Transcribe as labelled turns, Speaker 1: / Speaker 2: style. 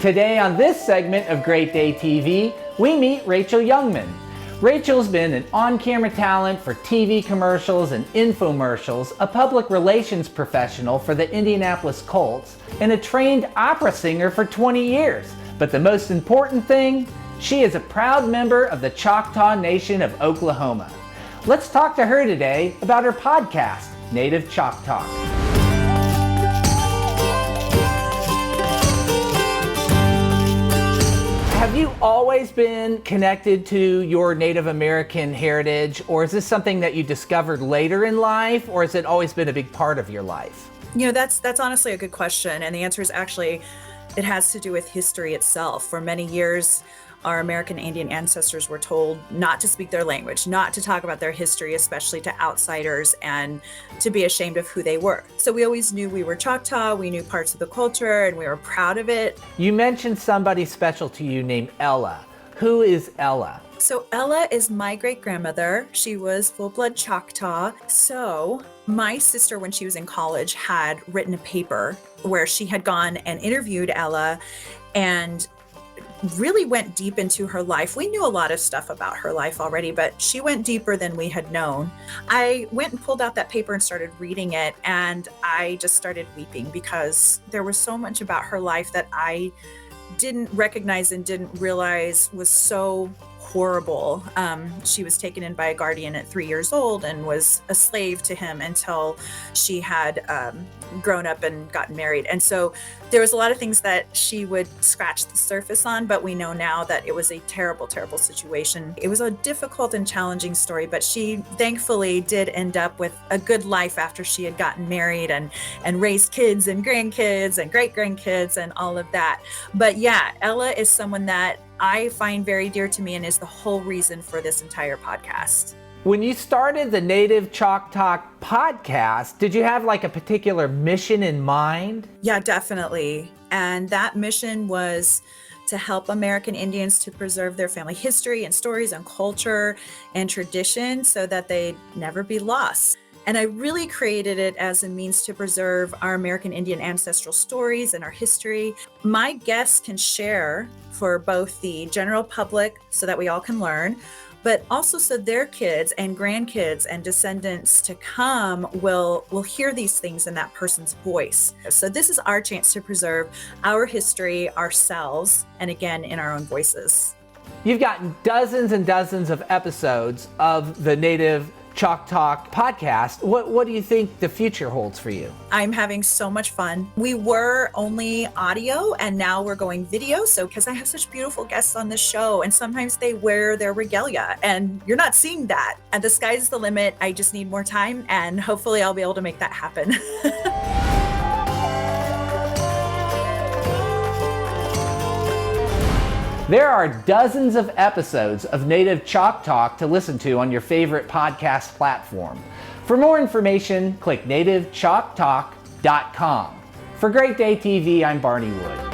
Speaker 1: Today on this segment of Great Day TV, we meet Rachel Youngman. Rachel's been an on-camera talent for TV commercials and infomercials, a public relations professional for the Indianapolis Colts, and a trained opera singer for 20 years. But the most important thing, she is a proud member of the Choctaw Nation of Oklahoma. Let's talk to her today about her podcast, Native ChocTalk. Have you always been connected to your Native American heritage, or is this something that you discovered later in life, or has it always been a big part of your life?
Speaker 2: You know, that's honestly a good question, and the answer is actually it has to do with history itself. For many years, our American Indian ancestors were told not to speak their language, not to talk about their history, especially to outsiders, and to be ashamed of who they were. So we always knew we were Choctaw, we knew parts of the culture, and we were proud of it.
Speaker 1: You mentioned somebody special to you named Ella. Who is Ella?
Speaker 2: So Ella is my great-grandmother. She was full-blood Choctaw. So my sister, when she was in college, had written a paper where she had gone and interviewed Ella and really went deep into her life. We knew a lot of stuff about her life already, but she went deeper than we had known. I went and pulled out that paper and started reading it, and I just started weeping because there was so much about her life that I didn't recognize and didn't realize was so horrible. She was taken in by a guardian at 3 years old and was a slave to him until she had grown up and gotten married. And so there was a lot of things that she would scratch the surface on, but we know now that it was a terrible, terrible situation. It was a difficult and challenging story, but she thankfully did end up with a good life after she had gotten married and raised kids and grandkids and great-grandkids and all of that. But yeah, Ella is someone that I find very dear to me and is the whole reason for this entire podcast.
Speaker 1: When you started the Native ChocTalk podcast, did you have like a particular mission in mind?
Speaker 2: Yeah, definitely. And that mission was to help American Indians to preserve their family history and stories and culture and tradition so that they'd never be lost. And I really created it as a means to preserve our American Indian ancestral stories and our history. My guests can share for both the general public so that we all can learn, but also so their kids and grandkids and descendants to come will hear these things in that person's voice. So this is our chance to preserve our history ourselves, and again, in our own voices.
Speaker 1: You've gotten dozens and dozens of episodes of the Native ChocTalk podcast. What do you think the future holds for you?
Speaker 2: I'm having so much fun. We were only audio and now we're going video. So because I have such beautiful guests on the show and sometimes they wear their regalia and you're not seeing that. And the sky's the limit. I just need more time and hopefully I'll be able to make that happen.
Speaker 1: There are dozens of episodes of Native ChocTalk to listen to on your favorite podcast platform. For more information, click nativechoctalk.com. For Great Day TV, I'm Barney Wood.